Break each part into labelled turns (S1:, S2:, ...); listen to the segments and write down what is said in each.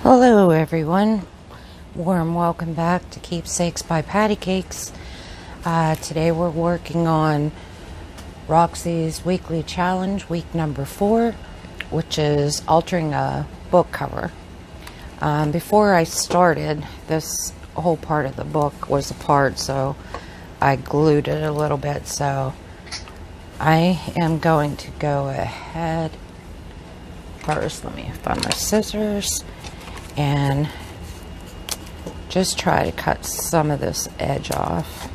S1: Hello everyone, warm welcome back to Keepsakes by Patty Cakes. Today we're working on Roxy's weekly challenge, week number 4, which is altering a book cover. Before I started, this whole part of the book was apart, so I glued it a little bit. So I am going to go ahead first. Let me find my scissors and just try to cut some of this edge off.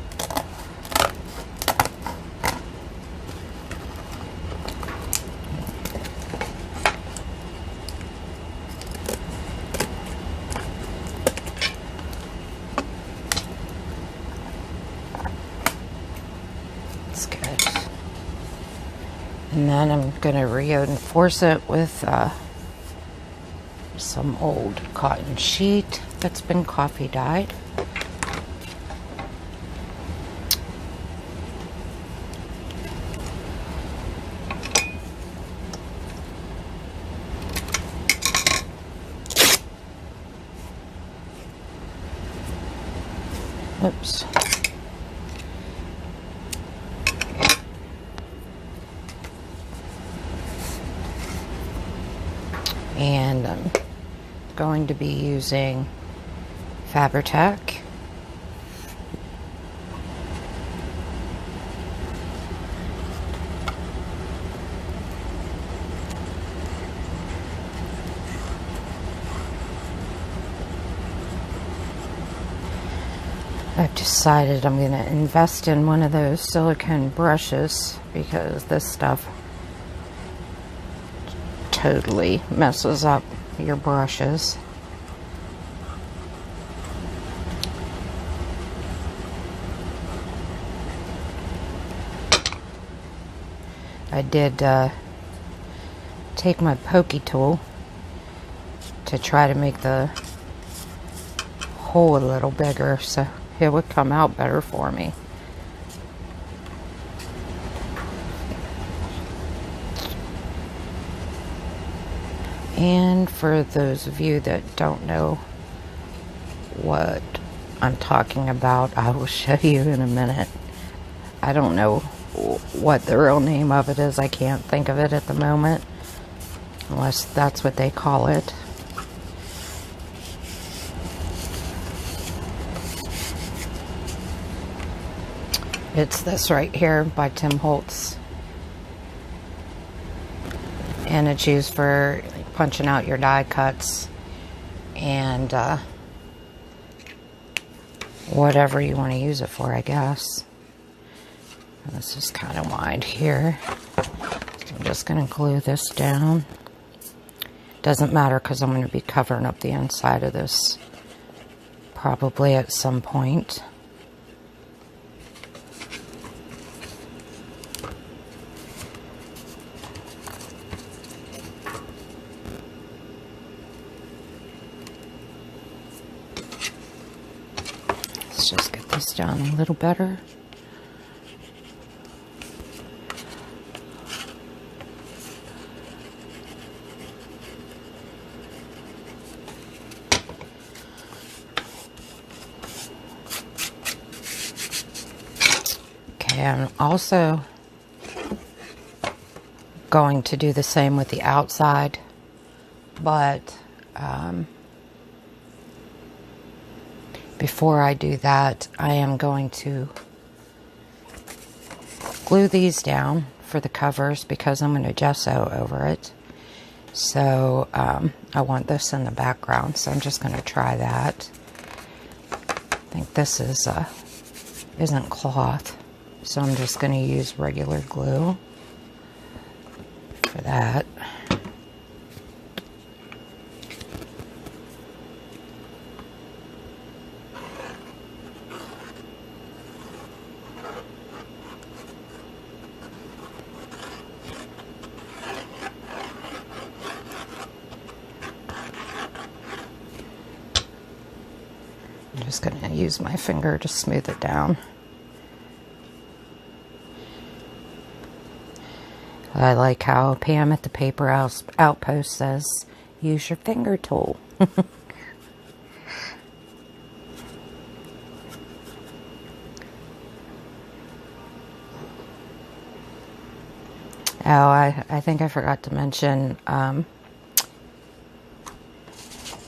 S1: That's good. And then I'm going to reinforce it with some old cotton sheet that's been coffee dyed. Oops. And I'm going to be using Fabri-Tac. I've decided I'm going to invest in one of those silicone brushes because this stuff totally messes up your brushes. I did take my pokey tool to try to make the hole a little bigger so it would come out better for me. And for those of you that don't know what I'm talking about, I will show you in a minute. I don't know what the real name of it is. I can't think of it at the moment, unless that's what they call it. It's this right here by Tim Holtz. And it's used for punching out your die cuts and whatever you want to use it for, I guess. And this is kind of wide here. So I'm just going to glue this down. Doesn't matter because I'm going to be covering up the inside of this probably at some point. Let's just get this down a little better. Okay, I'm also going to do the same with the outside, but before I do that, I am going to glue these down for the covers because I'm going to gesso over it. So I want this in the background, so I'm just going to try that. I think this is isn't cloth, so I'm just going to use regular glue for that. I'm just going to use my finger to smooth it down. I like how Pam at the Paper Outpost says, use your finger tool. Oh, I think I forgot to mention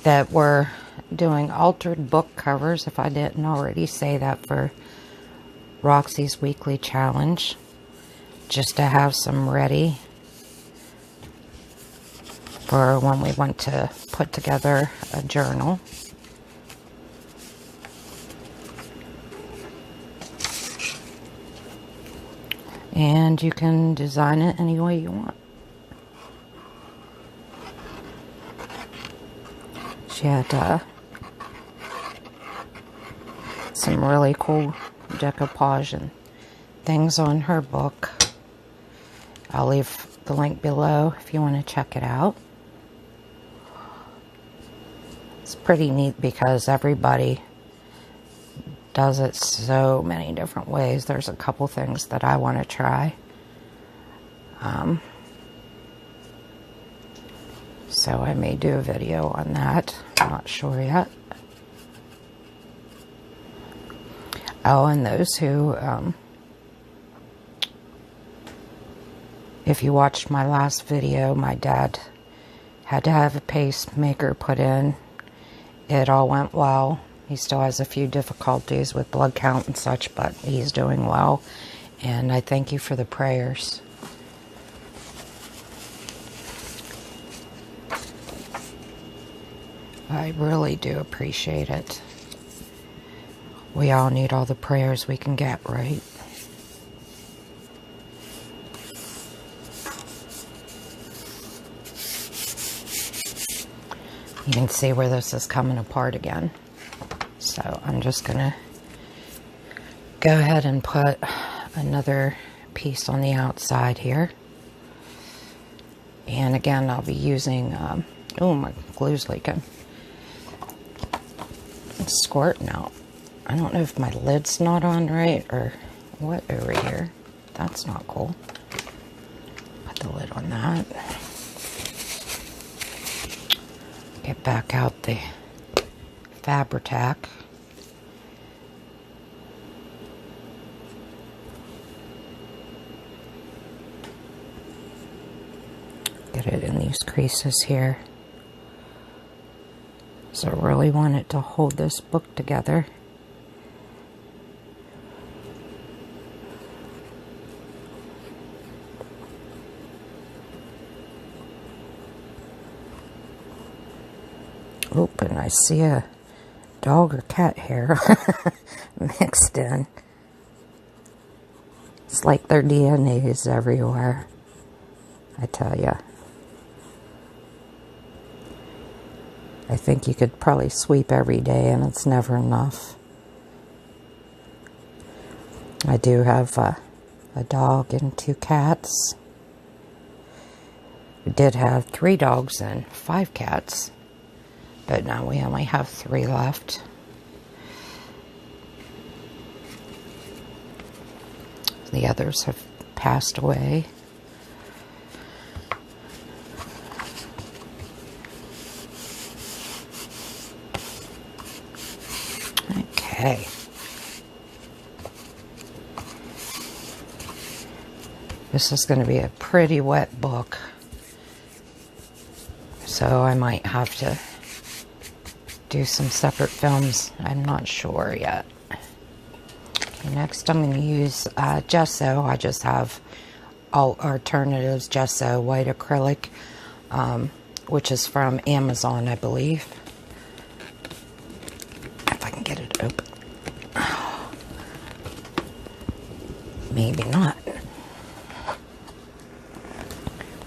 S1: that we're doing altered book covers, if I didn't already say that, for Roxy's weekly challenge, just to have some ready for when we want to put together a journal. And you can design it any way you want. She had some really cool decoupage and things on her book. I'll leave the link below if you want to check it out. It's pretty neat because everybody does it so many different ways. There's a couple things that I want to try. So I may do a video on that. I'm not sure yet. Oh, and those who, if you watched my last video, my dad had to have a pacemaker put in. It all went well. He still has a few difficulties with blood count and such, but he's doing well. And I thank you for the prayers. I really do appreciate it. We all need all the prayers we can get, right? You can see where this is coming apart again. So I'm just gonna go ahead and put another piece on the outside here. And again, I'll be using, oh, my glue's leaking. It's squirting out. I don't know if my lid's not on right or what over here. That's not cool. Put the lid on that. Get back out the Fabri-Tac. Get it in these creases here. So I really want it to hold this book together. Oh, and I see a dog or cat hair mixed in. It's like their DNA is everywhere, I tell ya. I think you could probably sweep every day and it's never enough. I do have a dog and 2 cats. We did have 3 dogs and 5 cats, but now we only have 3 left. The others have passed away. Okay. This is going to be a pretty wet book, so I might have to do some separate films. I'm not sure yet. Okay, next I'm going to use gesso. I just have All Alternatives gesso white acrylic, which is from Amazon, I believe. If I can get it open. Maybe not.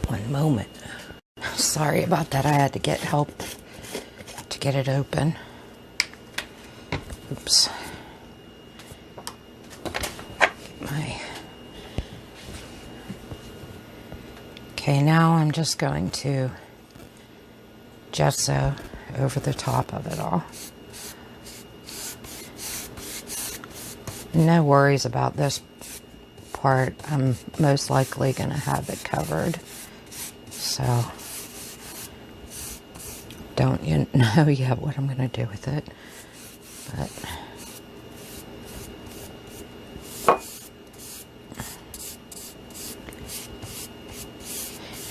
S1: One moment. Sorry about that. I had to get help to get it open. Oops. Okay, now I'm just going to gesso over the top of it all. No worries about this part. I'm most likely going to have it covered. So, don't you know yet what I'm going to do with it. But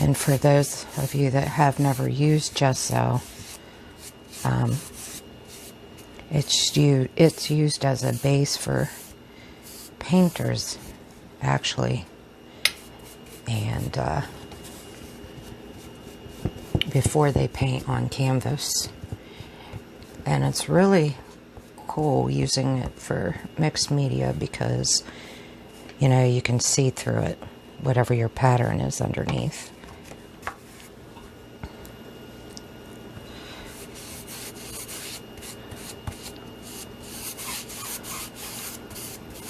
S1: And for those of you that have never used gesso, it's used as a base for painters, actually, and before they paint on canvas. And it's really cool using it for mixed media because, you know, you can see through it, whatever your pattern is underneath.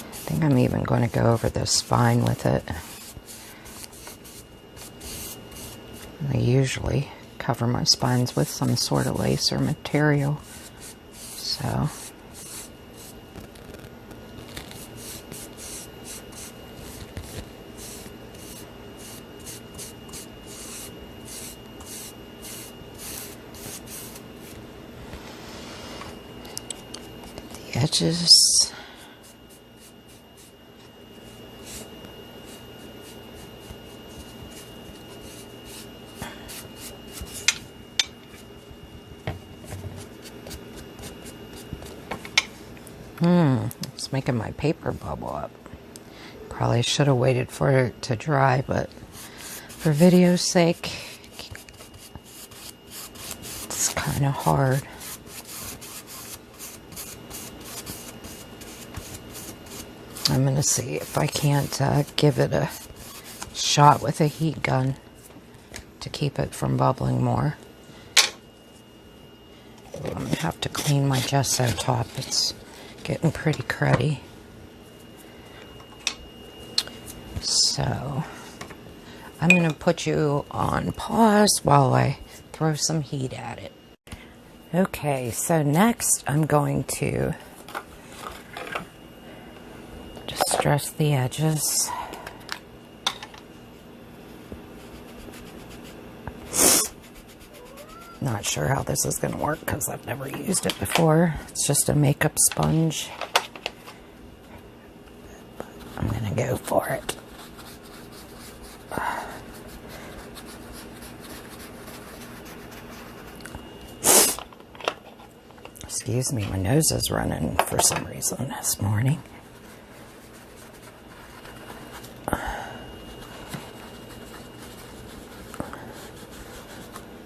S1: I think I'm even going to go over the spine with it. I usually cover my spines with some sort of lace or material. So the edges. It's making my paper bubble up. Probably should have waited for it to dry, but for video's sake, it's kind of hard. I'm going to see if I can't give it a shot with a heat gun to keep it from bubbling more. I'm going to have to clean my gesso top. It's getting pretty cruddy. So I'm going to put you on pause while I throw some heat at it. Okay, so next I'm going to distress the edges. Not sure how this is going to work because I've never used it before. It's just a makeup sponge. But I'm going to go for it. Excuse me, my nose is running for some reason this morning.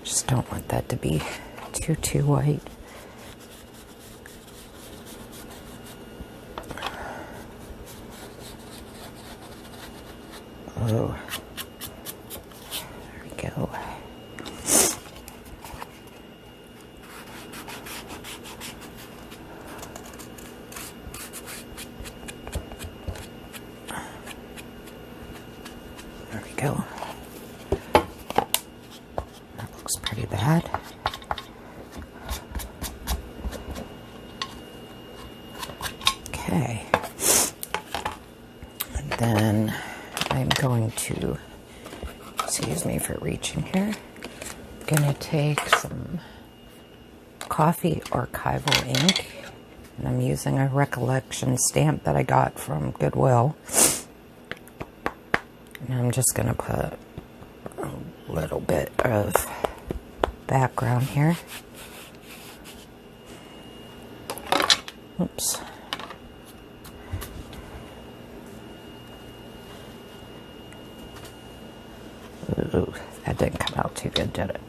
S1: Just don't want that to be too white. Oh, there we go. There we go. That looks pretty bad. Okay. And then I'm going to, excuse me for reaching here, I'm going to take some coffee archival ink, and I'm using a recollection stamp that I got from Goodwill. And I'm just going to put a little bit of background here. Oops. Ooh, that didn't come out too good, did it?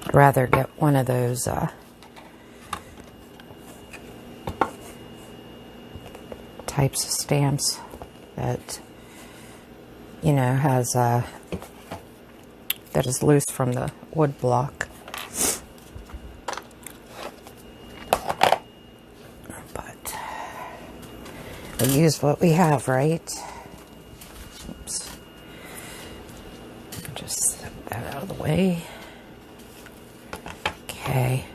S1: I'd rather get one of those types of stamps that, you know, has that is loose from the wood block. But we use what we have, right? Oops. Just set that out of the way. Okay.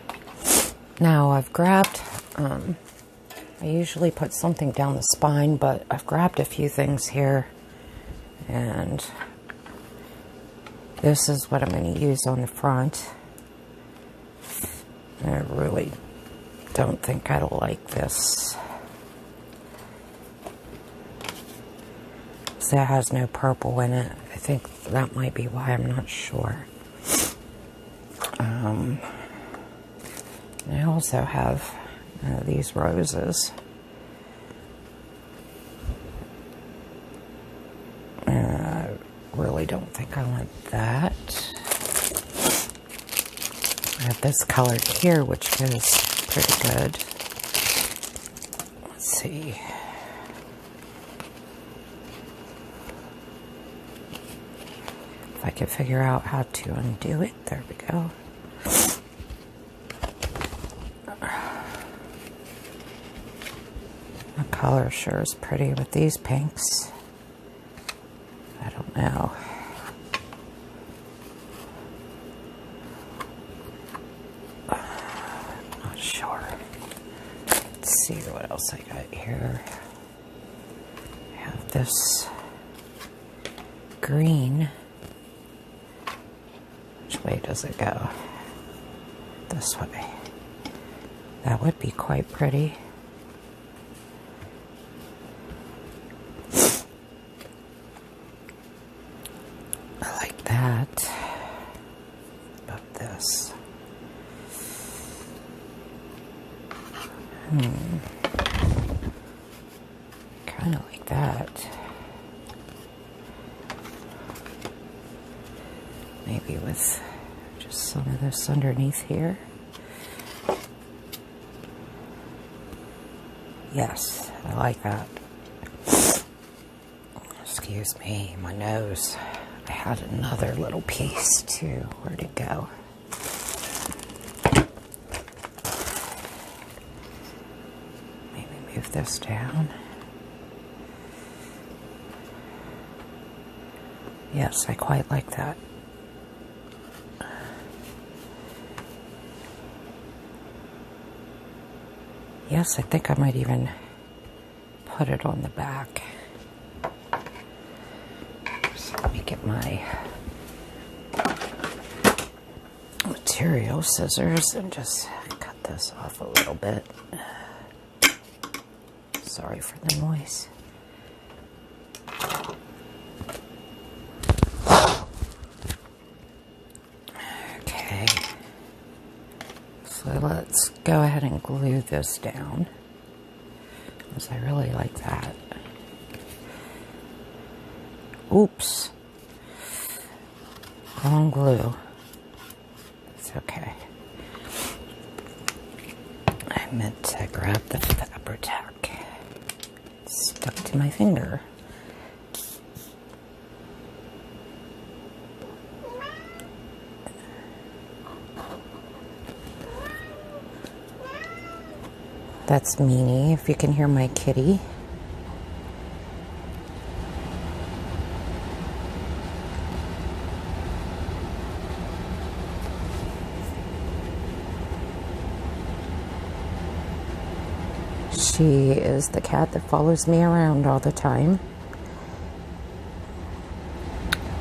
S1: Now I've grabbed, I usually put something down the spine, but I've grabbed a few things here, and this is what I'm going to use on the front. I really don't think I'd like this. So it has no purple in it. I think that might be why, I'm not sure. I also have these roses. I really don't think I want that. I have this color here, which goes pretty good. Let's see. If I can figure out how to undo it. There we go. The color sure is pretty with these pinks. I don't know. Not sure. Let's see what else I got here. I have this green. Which way does it go? This way. That would be quite pretty. I like that. About this. Kind of like that. Maybe with just some of this underneath here. Yes, I like that. Excuse me, my nose. I had another little piece too. Where'd it go? Maybe move this down. Yes, I quite like that. Yes, I think I might even put it on the back. So let me get my material scissors and just cut this off a little bit. Sorry for the noise. Okay. So let's go ahead and glue this down, because I really like that. Oops. Wrong glue. It's okay. I meant to grab the Fabri-Tac. It's stuck to my finger. That's Meanie, if you can hear my kitty. She is the cat that follows me around all the time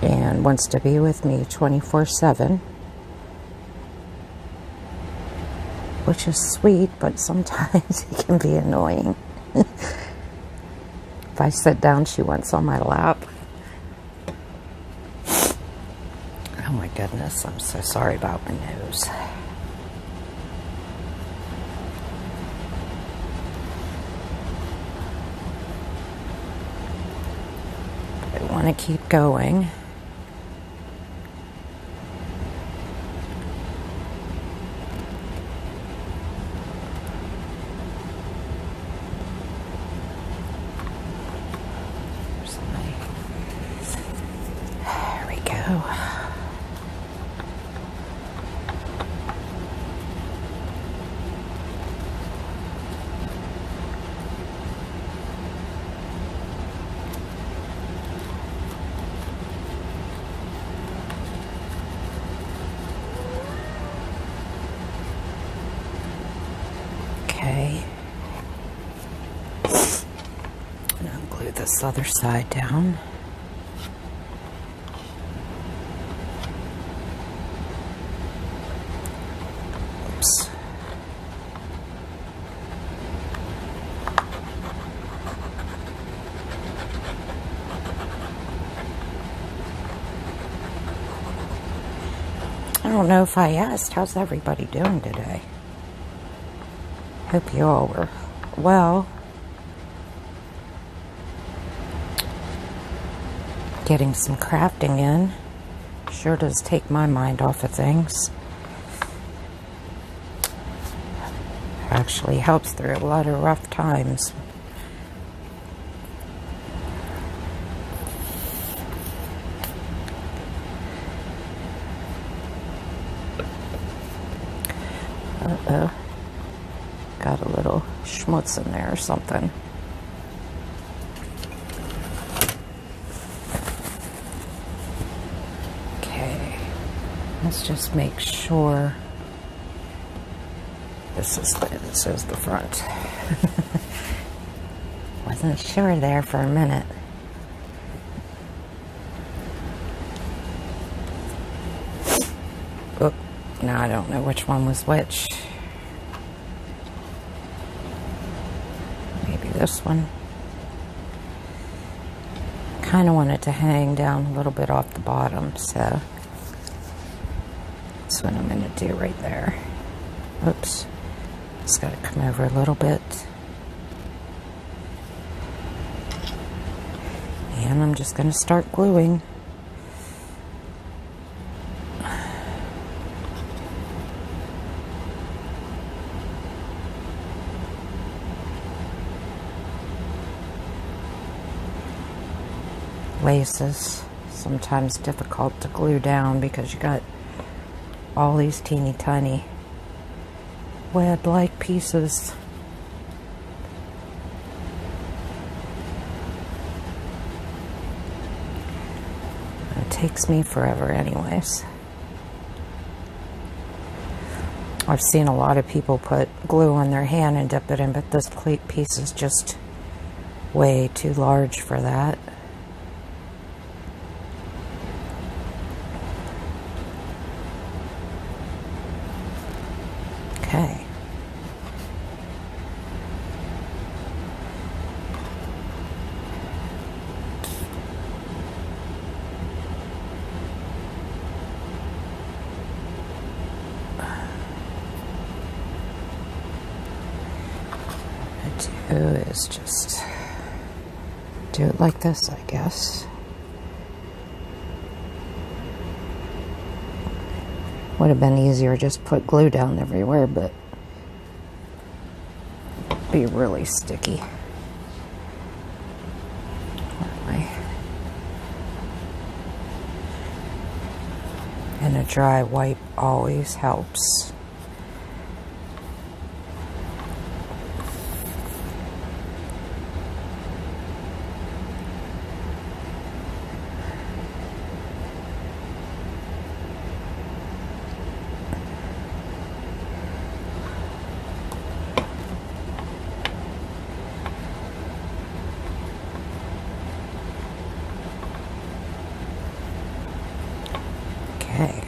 S1: and wants to be with me 24/7. Which is sweet, but sometimes it can be annoying. If I sit down, she wants on my lap. Oh my goodness, I'm so sorry about my nose. I want to keep going. There we go. glue this other side down. Oops. I don't know if I asked, how's everybody doing today? Hope you all were well. Getting some crafting in sure does take my mind off of things. Actually helps through a lot of rough times. Uh-oh. Got a little schmutz in there or something. Okay. Let's just make sure this is the front. Wasn't sure there for a minute. Oop. Now I don't know which one was which. Maybe this one. Kind of wanted to hang down a little bit off the bottom, so that's what I'm going to do right there. Oops. Just got to come over a little bit. And I'm just going to start gluing. Laces, sometimes difficult to glue down because you got all these teeny tiny web-like pieces. It takes me forever anyways. I've seen a lot of people put glue on their hand and dip it in, but this plate piece is just way too large for that. Okay. What I do is just do it like this, I guess. Would have been easier just put glue down everywhere, but it'd be really sticky. And a dry wipe always helps. Okay.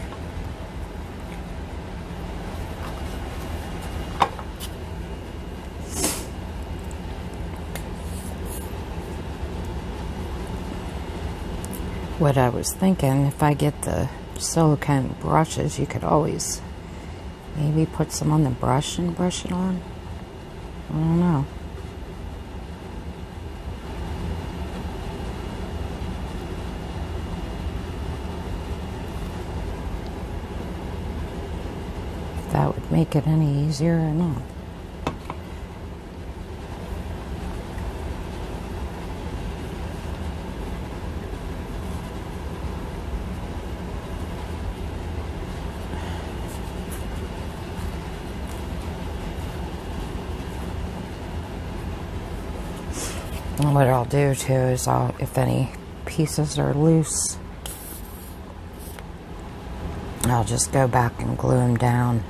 S1: What I was thinking, if I get the silicone brushes, you could always maybe put some on the brush and brush it on. I don't know. If that would make it any easier or not. And what I'll do too is if any pieces are loose, I'll just go back and glue them down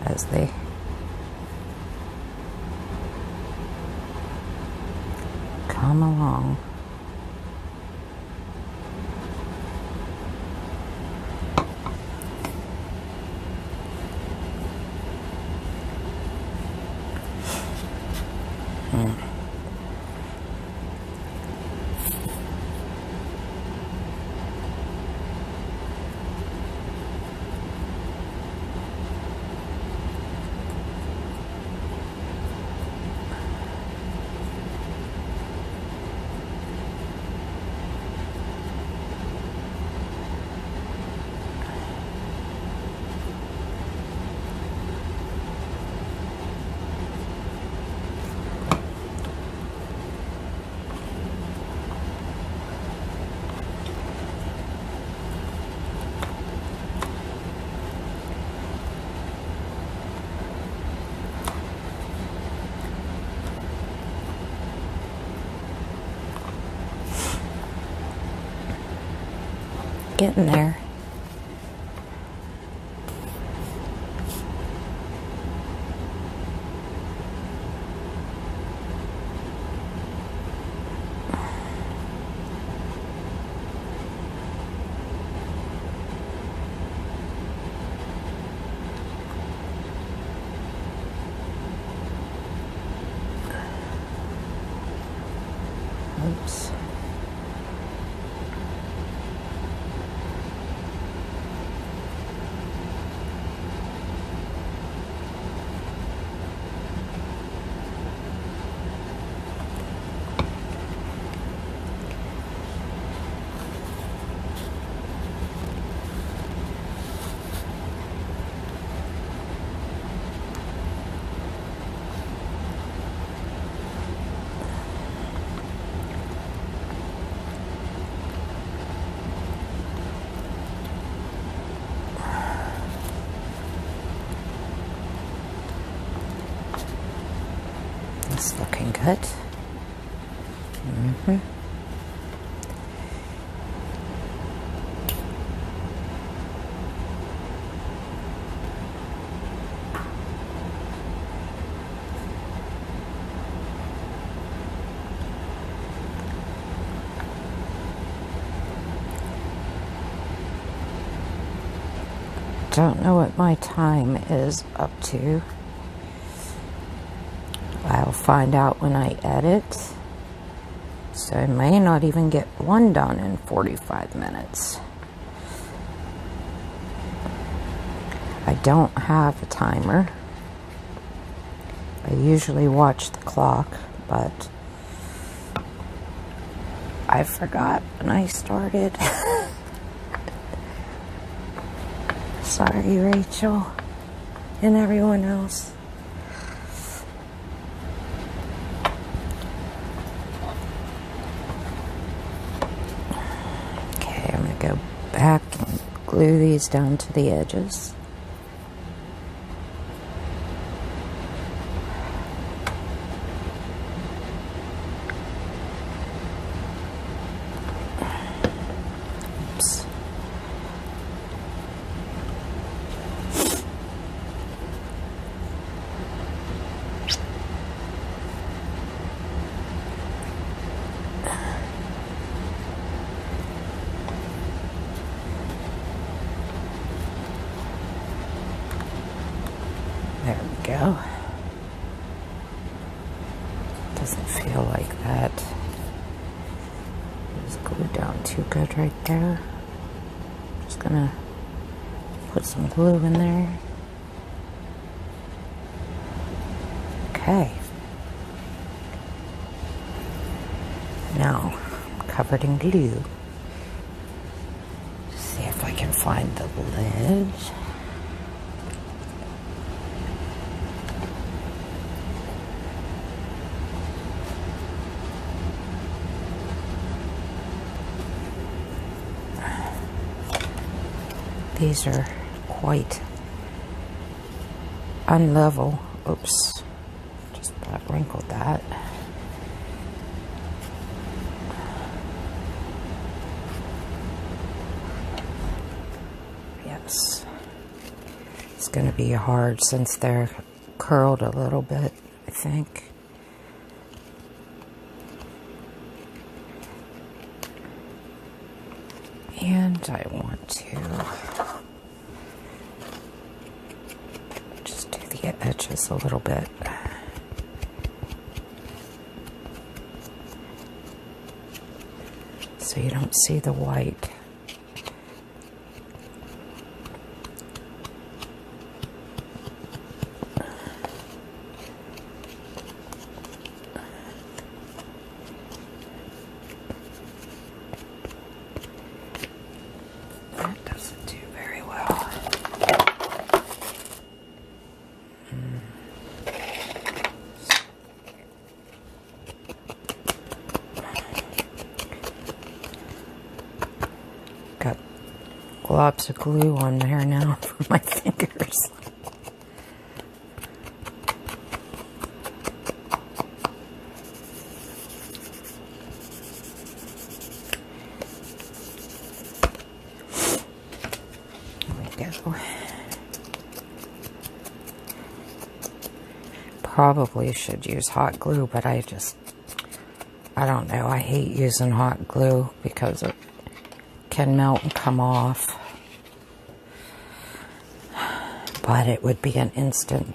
S1: as they come along. Getting there. Oops. It's looking good. Don't know what my time is up to. I'll find out when I edit. So I may not even get one done in 45 minutes. I don't have a timer. I usually watch the clock, but I forgot when I started. Sorry, Rachel and everyone else. Okay, I'm going to go back and glue these down to the edges. Oops. There we go. Doesn't feel like that. Just glued down too good right there. Just gonna put some glue in there. Okay. Now, I'm covered in glue. See if I can find the lid. These are quite unlevel. Oops, just about wrinkled that. Yes, it's going to be hard since they're curled a little bit, I think. And I want to just do the edges a little bit. So you don't see the white. That doesn't do very well. Got globs of glue on there now for my fingers. There we go. Probably should use hot glue, but I don't know. I hate using hot glue because it can melt and come off. But it would be an instant.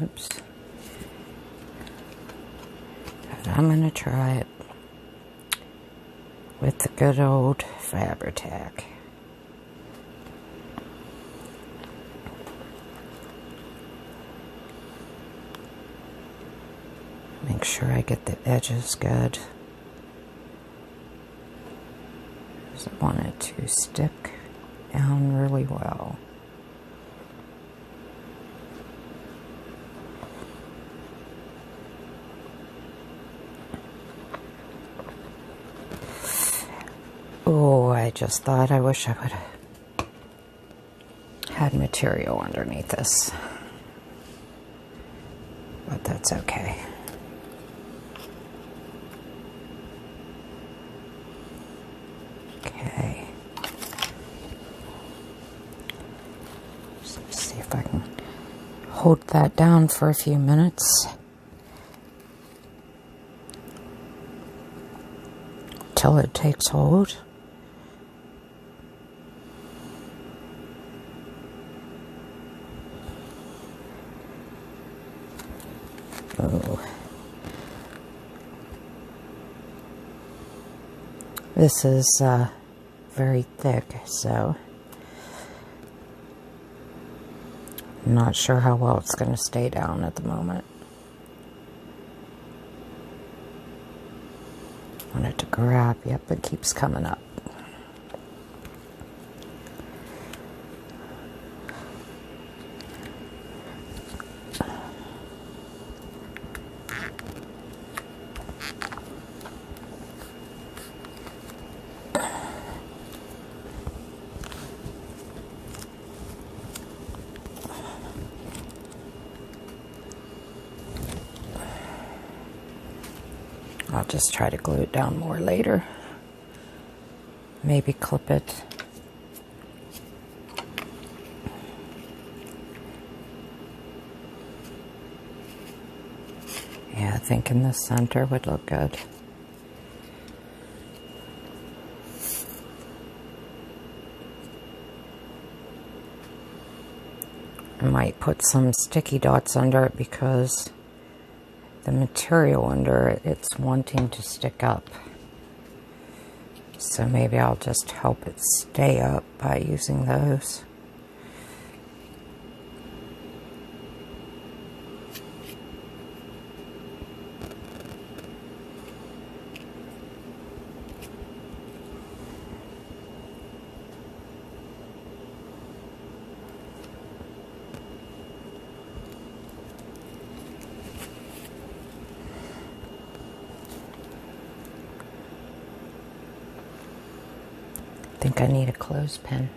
S1: Oops. But I'm going to try it with the good old Fabri-Tac. Make sure I get the edges good. Because I want it to stick down really well. Oh, I just thought I wish I would have had material underneath this. But that's okay. Okay. Let's see if I can hold that down for a few minutes. Till it takes hold. Oh. This is very thick, so I'm not sure how well it's going to stay down at the moment. I want it to grab. Yep, it keeps coming up. I'll just try to glue it down more later. Maybe clip it. Yeah, I think in the center would look good. I might put some sticky dots under it because the material under it, it's wanting to stick up. So maybe I'll just help it stay up by using those. I think I need a clothespin.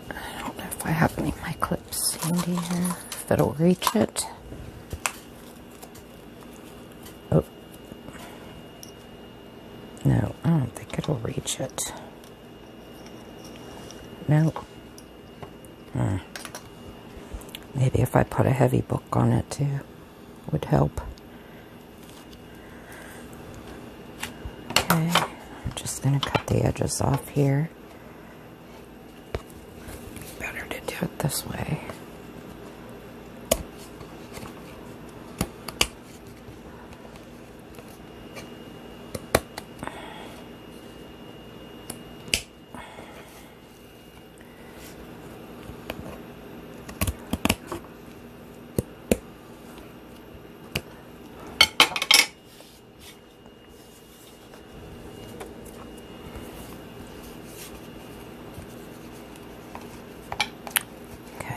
S1: I don't know if I have any of my clips handy here, if it'll reach it. Oh. No, I don't think it'll reach it. No. Maybe if I put a heavy book on it too. would help. Okay, I'm just going to cut the edges off here. Better to do it this way.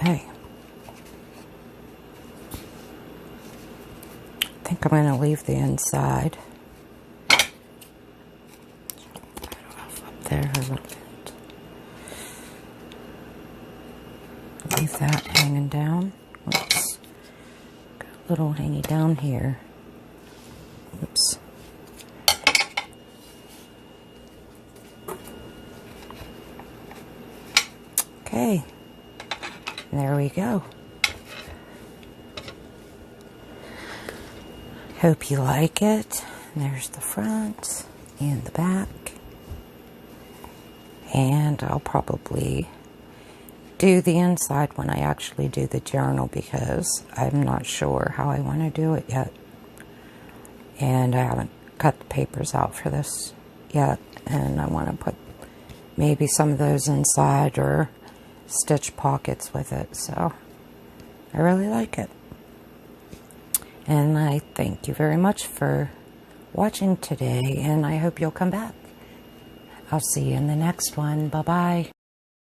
S1: Okay. I think I'm going to leave the inside. Up there a little bit. Leave that hanging down. Oops. Got a little hanging down here. Oops. Okay. There we go. Hope you like it. And there's the front and the back. And I'll probably do the inside when I actually do the journal because I'm not sure how I want to do it yet. And I haven't cut the papers out for this yet. And I want to put maybe some of those inside or stitch pockets with it. So I really like it. And I thank you very much for watching today, and I hope you'll come back. I'll see you in the next one. Bye-bye.